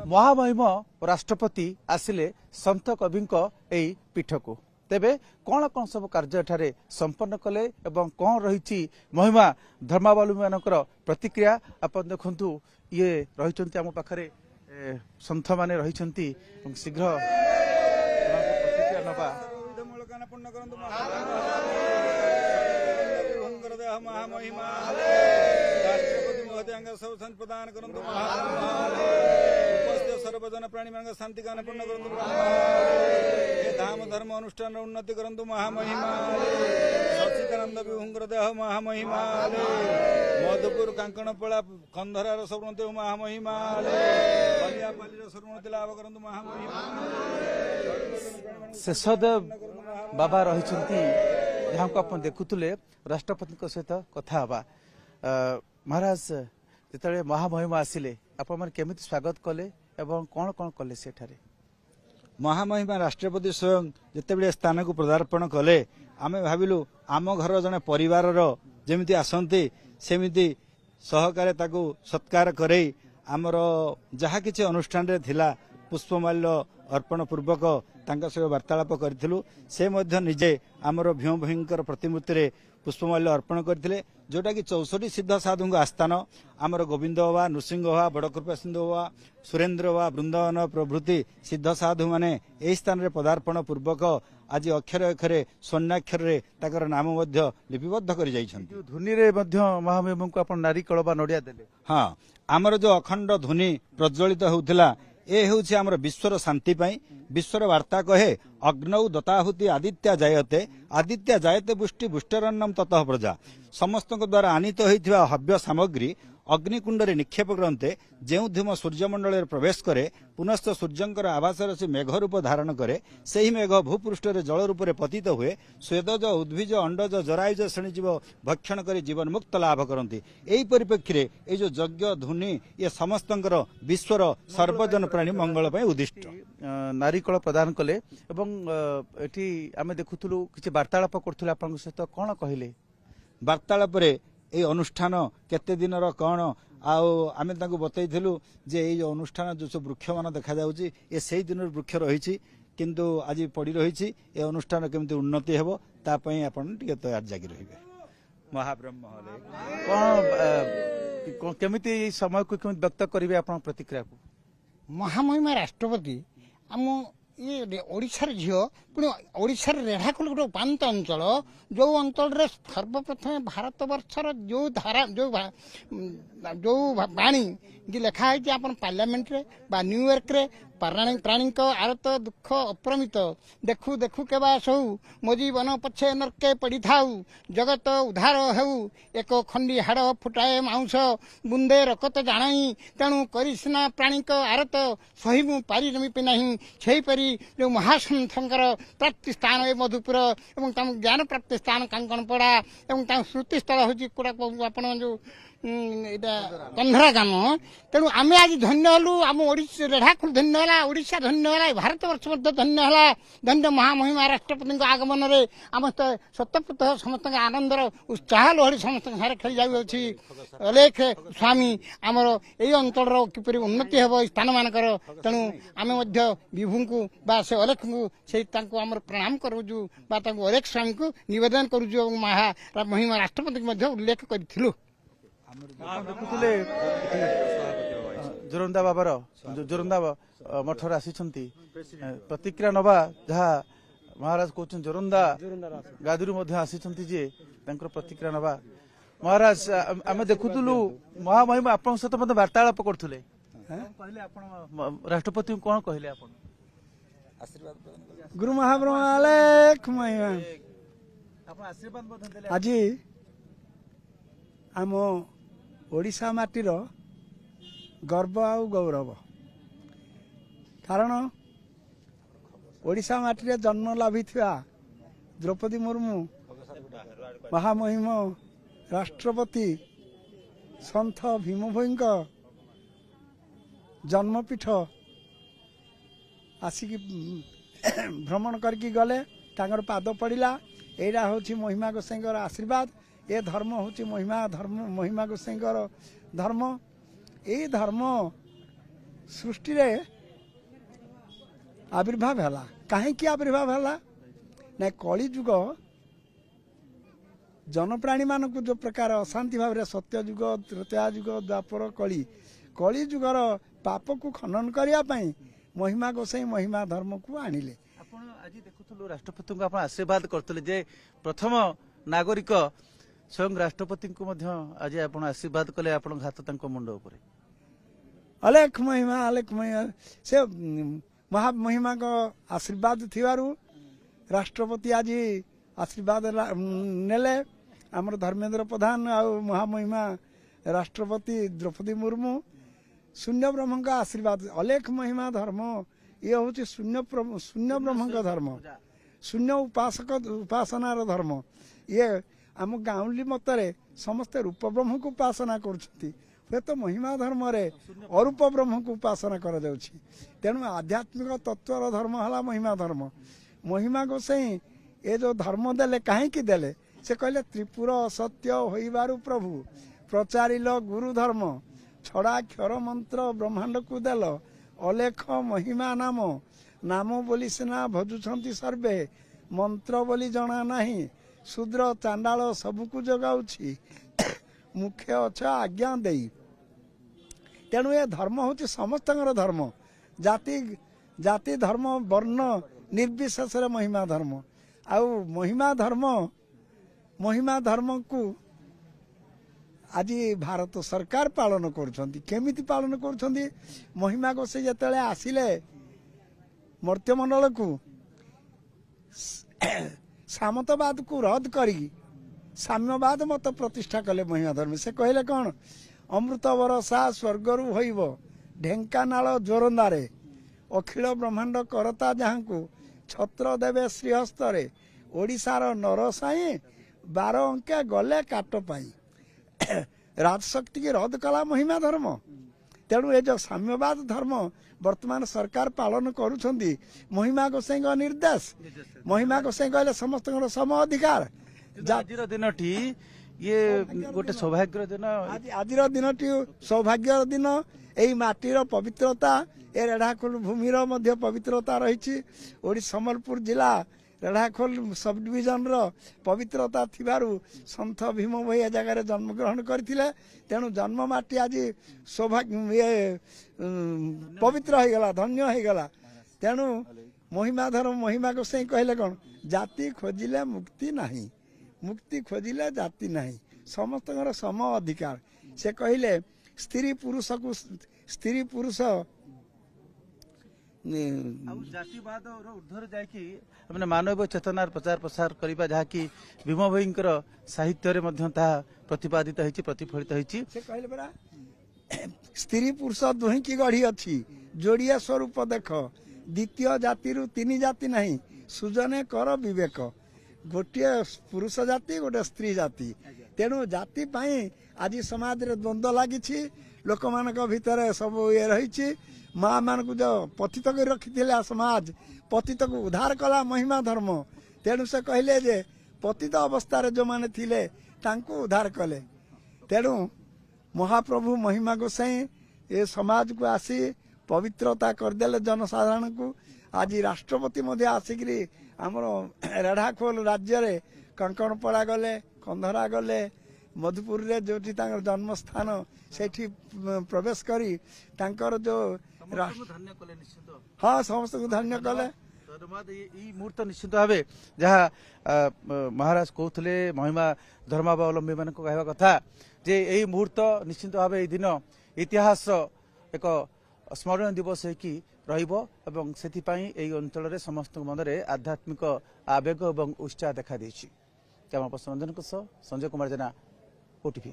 महामहिम राष्ट्रपति आसिले संत कवि पीठ को तेबे कौन कौन सब कार्य एठारे संपन्न कले एवं कौन रही महिमा धर्मावलम्बी मानकर प्रतिक्रिया आप देखु ये रही आम पाखे संत माने रही शीघ्र प्रतिक्रिया नवा महामहिमा राष्ट्रपति महोदय सब प्रदान करंतु उपस्थित सर्वजन प्राणी मान शांति गान पूर्ण करंतु धाम धर्म अनुष्ठान उन्नति करंतु महामहिमा सच्चिदानंद विभुंकर देह महामहिमा मधुपुर कांकणपड़ा कंधरार सर्वोन्नति महामहिमा बलियापाली सर्वोन्नति लाभ करंतु महामहिमा शेषदेव बाबा रही जहाँ को आप देखुले राष्ट्रपति सहित कथा हवा महाराज जिते महामहिमा आसिले आपण केमिति स्वागत कले एवं कौन कौन कले सेठारे महामहिमा राष्ट्रपति स्वयं जिते स्थान को पदार्पण कले आमे भाविलु आम घर जने परिवार जमिति आसंती सेमिति सहकारे ताकू सत्कार करे आमर जहा किछि अनुष्ठान रे थिला पुष्पमाल्य अर्पण पूर्वक तांका सह वार्तालाप करिथिलु से मध्य निजे आमर भीम भयंकर प्रतिमूर्ति रे पुष्पमाल्य अर्पण करथिले जोटा कि 64 सिद्ध साधु आस्थान आमर गोविंद बाबा नृसिंह बाबा बड़कृपा सिंधु बाबा सुरेन्द्र बाबा वृंदावन प्रभृति सिद्ध साधु माने एही स्थान रे पदार्पण पूर्वक आज अक्षर अक्षरे स्वर्णाक्षर रे ताकर नाम मध्य लिपिबद्ध करि जाइछन्ति धुनी रे मध्य महामहिम को आपण नारी कळबा नडिया देले हां आमर जो अखंड ध्वनि प्रज्वलित होउथिला ए होउछि आमर विश्वर शांति पई विश्वर वार्ता कहे अग्नौ दताहुति आदित्य जायते पुष्टि पुष्टरन्नम ततः प्रजा समस्त द्वारा आनीत होइथिबा हव्य सामग्री अग्निकुंड रे निक्षेप करते जो धूम सूर्यमंडल प्रवेश करे पुनश्च सूर्यंकर आभास रसी मेघ रूप धारण करे सही मेघ भूपृष्ठ रे जल रूप रे पतित हुए स्वेदज उद्भिज अंडज जरायुज श्रेणीजीव भक्षण कर जीवन मुक्त लाभ करती यही परिप्रेक्षी ये जो यज्ञ धुनि ये समस्तंकर विश्वर सर्वजन प्राणी मंगल उद्दिष्ट नारीकल प्रदान कले एवं एठी आमे देखुथुलु किछि वार्तालाप करथुले आपन सहित कोन कहिले वार्तालाप रे ए अनुष्ठान केते दिनर कौन आमे तांको बतैथिलु जे ए जो अनुष्ठान जो सब वृक्ष मान देखा जाउची ए सेही दिन वृक्ष रहिछि किंतु आज पड़ी रहिछि ए अनुष्ठान केमति उन्नति हेबो ता पई आपण टिके तयार जागी रहिबे महाब्रह्म हले कोन केमिति समय को केमिति व्यक्त करिवे आपण प्रतिक्रिया को महामहिमा राष्ट्रपति आम ये ओडिशार झील पुणी ओडिशार रेढ़ाखोल गोटे उपात अंचल जो अंचल सर्वप्रथम भारत वर्षर जो धारा जो बाणी कि लिखाई आप पार्लियामेंट रे बा न्यूयॉर्क रे प्राणी आरत दुख अप्रमित देखु देखु केबा सौ मोजी बन पछे नरके पड़ी थाऊ जगत उद्धार हेउ एक खंडी हाड़ फुटाए मांस बुंदे रकत जानाई तेणु करिसिना प्राणी आरत सही मु पारी नमी नहीं छई परी जो महासंथंकर प्राप्ति स्थान ए मधुपुर एवं ज्ञान प्राप्ति स्थान कांकणपड़ा एवं स्मृति स्थल हूँ कूड़ा आप जो कंधरा गाम तेणु आम आज धन्य हलु आम रेढ़ाखोल धन्य है ओडिशा धन्य है भारत वर्ष धन्य है धन्य महामहिमा राष्ट्रपति आगमन में आम सतपुत समस्त आनंदर उत्साह लहरी समस्त सारे खेली जाऊँगी अलेख स्वामी आमर यही अंचल किपरि उन्नति हे स्थान मानकर तेणु आम विभु को बा से अलेख को से आमर प्रणाम करूँ बा अलेख स्वामी को निवेदन करूँ महिमा राष्ट्रपति उल्लेख करूँ देखुले जोरंदा बाबार जोरंदा मठर आसी प्रतिक्रिया नवा जहाँ महाराज कहते जोरंदा गादी आसी प्रतिक्रिया नवा महाराज आम देखुलु महामहिमा आप सहित वार्तालाप करते राष्ट्रपति कौन कहले गुरु महाब्रह्म आज आम ओडिशा माटीर गर्व आ गौरव कारण ओडिशा माटी जन्म लाभी द्रौपदी मुर्मू महामहिम राष्ट्रपति संत भीम भोईंक जन्मपीठ आसिक भ्रमण करके गले तांकर पाद पड़ा यहाँ हूँ महिमा गोसाईंकर आशीर्वाद ଏ ଧର୍ମ ହେଉଛି ମହିମା ଧର୍ମ, ମହିମା ଗୋସାଇଙ୍କର ଧର୍ମ। ଏଇ ଧର୍ମ ସୃଷ୍ଟିରେ ଆବିର୍ଭାବ ହେଲା। କାହିଁକି ଆବିର୍ଭାବ ହେଲା ନା କଳି ଯୁଗ ଜନପ୍ରାଣୀ ମାନଙ୍କୁ ଯେଉଁ ପ୍ରକାର ଅଶାନ୍ତି ଭାବରେ ସତ୍ୟ ଯୁଗ, ତ୍ରେତୟା ଯୁଗ, ଦ୍ୱାପର, କଳି ଯୁଗର ପାପକୁ ଖନନ କରିବା ପାଇଁ ମହିମା ଗୋସାଇ ମହିମା ଧର୍ମକୁ ଆଣିଲେ। ଆପଣ ଆଜି ଦେଖୁଥିଲୁ ରାଷ୍ଟ୍ରପତିଙ୍କୁ ଆପଣ ଆଶୀର୍ବାଦ କରୁଥିଲେ ଯେ ପ୍ରଥମ ନାଗରିକ ସ୍ୱୟଂ ରାଷ୍ଟ୍ରପତିଙ୍କୁ ମଧ୍ୟ ଆଜି ଆପଣ ଆଶୀର୍ବାଦ କଲେ, ଆପଣଙ୍କ ହାତ ତାଙ୍କ ମୁଣ୍ଡ ଉପରେ। ଅଲେଖ ମହିମା ସେ ମହାମହିମାଙ୍କ ଆଶୀର୍ବାଦ ଥିବାରୁ ରାଷ୍ଟ୍ରପତି ଆଜି ଆଶୀର୍ବାଦ ନେଲେ। ଆମର ଧର୍ମେନ୍ଦ୍ର ପ୍ରଧାନ ଆଉ ମହାମହିମା ରାଷ୍ଟ୍ରପତି ଦ୍ରୌପଦୀ ମୁର୍ମୁ ଶୂନ୍ୟ ବ୍ରହ୍ମଙ୍କ ଆଶୀର୍ବାଦ। ଅଲେଖ ମହିମା ଧର୍ମ ଇଏ ହେଉଛି ଶୂନ୍ୟ ବ୍ରହ୍ମଙ୍କ ଧର୍ମ, ଶୂନ୍ୟ ଉପାସନାର ଧର୍ମ। ଇଏ ଆମ ଗାଉଁଲି ମତରେ ସମସ୍ତେ ରୂପ ବ୍ରହ୍ମକୁ ଉପାସନା କରୁଛନ୍ତି, ହୁଏତ ମହିମା ଧର୍ମରେ ଅରୂପ ବ୍ରହ୍ମକୁ ଉପାସନା କରାଯାଉଛି। ତେଣୁ ଆଧ୍ୟାତ୍ମିକ ତତ୍ଵର ଧର୍ମ ହେଲା ମହିମା ଧର୍ମ। ମହିମା ଗୋସାଇଁ ଏ ଯେଉଁ ଧର୍ମ ଦେଲେ, କାହିଁକି ଦେଲେ? ସେ କହିଲେ ତ୍ରିପୁର ଅସତ୍ୟ ହୋଇବାରୁ ପ୍ରଭୁ ପ୍ରଚାରିଲ ଗୁରୁ ଧର୍ମ, ଛଡ଼ାକ୍ଷର ମନ୍ତ୍ର ବ୍ରହ୍ମାଣ୍ଡକୁ ଦେଲ, ଅଲେଖ ମହିମା ନାମ, ନାମ ବୋଲି ସିନା ଭଜୁଛନ୍ତି ସର୍ବେ, ମନ୍ତ୍ର ବୋଲି ଜଣା ନାହିଁ, ଶୂଦ୍ର ଚାଣ୍ଡାଳ ସବୁକୁ ଯୋଗାଉଛି, ମୁଖ୍ୟ ଅଛ ଆଜ୍ଞା ଦେଇ। ତେଣୁ ଏ ଧର୍ମ ହେଉଛି ସମସ୍ତଙ୍କର ଧର୍ମ, ଜାତି ଧର୍ମ ବର୍ଣ୍ଣ ନିର୍ବିଶେଷରେ ମହିମା ଧର୍ମ। ଆଉ ମହିମା ଧର୍ମକୁ ଆଜି ଭାରତ ସରକାର ପାଳନ କରୁଛନ୍ତି। କେମିତି ପାଳନ କରୁଛନ୍ତି? ମହିମା ଗୋସାଇ ଯେତେବେଳେ ଆସିଲେ ମର୍ତ୍ତ୍ୟମଣ୍ଡଳକୁ, ସାମନ୍ତବାଦକୁ ରଦ କରିକି ସାମ୍ୟବାଦ ମତ ପ୍ରତିଷ୍ଠା କଲେ ମହିମା ଧର୍ମ। ସେ କହିଲେ କ'ଣ? ଅମୃତ ବରଷା ସ୍ୱର୍ଗରୁ ହୋଇବ, ଢେଙ୍କାନାଳ ଜୋରନ୍ଦାରେ, ଅଖିଳ ବ୍ରହ୍ମାଣ୍ଡ କରତା ଯାହାଙ୍କୁ, ଛତ୍ର ଦେବେ ଶ୍ରୀହସ୍ତରେ, ଓଡ଼ିଶାର ନରସାଇଁ 12 ଅଙ୍କେ ଗଲେ କାଟ ପାଇଁ। ରାଜଶକ୍ତିକି ରଦ କଲା ମହିମା ଧର୍ମ। ତେଣୁ ଏ ଯେଉଁ ସାମ୍ୟବାଦ ଧର୍ମ ବର୍ତ୍ତମାନ ସରକାର ପାଳନ କରୁଛନ୍ତି, ମହିମା ଗୋସାଇଙ୍କ ନିର୍ଦ୍ଦେଶ। ମହିମା ଗୋସାଇ କହିଲେ ସମସ୍ତଙ୍କର ସମ ଅଧିକାର। ଆଜିର ଦିନଟି ଇଏ ଗୋଟେ ସୌଭାଗ୍ୟର ଦିନ। ଆଜିର ଦିନଟି ସୌଭାଗ୍ୟର ଦିନ। ଏଇ ମାଟିର ପବିତ୍ରତା, ଏ ରେଢ଼ାଖୋଲ ଭୂମିର ମଧ୍ୟ ପବିତ୍ରତା ରହିଛି। ସମ୍ବଲପୁର ଜିଲ୍ଲା ରେଢ଼ାଖୋଲ ସବ୍ ଡିଭିଜନର ପବିତ୍ରତା ଥିବାରୁ ସନ୍ଥ ଭୀମ ଭୋଇ ଏ ଜାଗାରେ ଜନ୍ମଗ୍ରହଣ କରିଥିଲେ। ତେଣୁ ଜନ୍ମ ମାଟି ଆଜି ପବିତ୍ର ହେଇଗଲା, ଧନ୍ୟ ହେଇଗଲା। ତେଣୁ ମହିମା ଗୋସାଇ କହିଲେ କ'ଣ? ଜାତି ଖୋଜିଲେ ମୁକ୍ତି ନାହିଁ, ମୁକ୍ତି ଖୋଜିଲେ ଜାତି ନାହିଁ, ସମସ୍ତଙ୍କର ସମ ଅଧିକାର। ସେ କହିଲେ ସ୍ତ୍ରୀ ପୁରୁଷ ଜାତିବାଦର ଉର୍ଦ୍ଧ୍ୱରେ ଯାଇକି ମାନେ ମାନବ ଚେତନାର ପ୍ରଚାର ପ୍ରସାର କରିବା, ଯାହାକି ଭୀମ ଭୋଇଙ୍କର ସାହିତ୍ୟରେ ମଧ୍ୟ ତାହା ପ୍ରତିପାଦିତ ହେଇଛି, ପ୍ରତିଫଳିତ ହେଇଛି। ସେ କହିଲେ ପରା, ସ୍ତ୍ରୀ ପୁରୁଷ ଦୁହିଁକି ଗଢ଼ି ଅଛି, ଯୋଡ଼ିଏ ସ୍ୱରୂପ ଦେଖ, ଦ୍ୱିତୀୟ ଜାତିରୁ 3 ଜାତି ନାହିଁ, ସୁଜନେ କର ବିବେକ। ଗୋଟିଏ ପୁରୁଷ ଜାତି, ଗୋଟେ ସ୍ତ୍ରୀ ଜାତି। ତେଣୁ ଜାତି ପାଇଁ ଆଜି ସମାଜରେ ଦ୍ୱନ୍ଦ୍ୱ ଲାଗିଛି, ଲୋକମାନଙ୍କ ଭିତରେ ସବୁ ଇଏ ରହିଛି। ମା ମାନଙ୍କୁ ଯେଉଁ ପତିତ କରି ରଖିଥିଲେ ସମାଜ, ପତିତକୁ ଉଦ୍ଧାର କଲା ମହିମା ଧର୍ମ। ତେଣୁ ସେ କହିଲେ ଯେ ପତିତ ଅବସ୍ଥାରେ ଯେଉଁମାନେ ଥିଲେ ତାଙ୍କୁ ଉଦ୍ଧାର କଲେ। ତେଣୁ ମହାପ୍ରଭୁ ମହିମା ଗୋସାଇଁ ଏ ସମାଜକୁ ଆସି ପବିତ୍ରତା କରିଦେଲେ ଜନସାଧାରଣଙ୍କୁ। ଆଜି ରାଷ୍ଟ୍ରପତି ମଧ୍ୟ ଆସିକିରି ଆମର ରେଢ଼ାଖୋଲ ରାଜ୍ୟରେ କଙ୍କଣପଡ଼ା ଗଲେ, କନ୍ଧରା ଗଲେ, ମଧୁପୁରରେ ଯେଉଁଠି ତାଙ୍କର ଜନ୍ମସ୍ଥାନ, ସେଠି ପ୍ରବେଶ କରି ତାଙ୍କର ଯେଉଁ ସମସ୍ତଙ୍କୁ ଧନ୍ୟ କଲେ। ଏଇ ମୁହୂର୍ତ୍ତ ନିଶ୍ଚିତ ଭାବେ ଯାହା ମହାରାଜ କହୁଥିଲେ, ମହିମା ଧର୍ମାବଲମ୍ବୀ ମାନଙ୍କୁ କହିବା କଥା ଯେ ଏଇ ମୁହୂର୍ତ୍ତ ନିଶ୍ଚିତ ଭାବେ ଏଇ ଦିନ ଇତିହାସର ଏକ ସ୍ମରଣୀୟ ଦିବସ ହେଇକି ରହିବ ଏବଂ ସେଥିପାଇଁ ଏହି ଅଞ୍ଚଳରେ ସମସ୍ତଙ୍କ ମନରେ ଆଧ୍ୟାତ୍ମିକ ଆବେଗ ଏବଂ ଉତ୍ସାହ ଦେଖାଦେଇଛି। କ୍ୟାମେରା ପର୍ସନ ରଞ୍ଜନଙ୍କ ସହ ସଞ୍ଜୟ କୁମାର ଜେନା, OTV।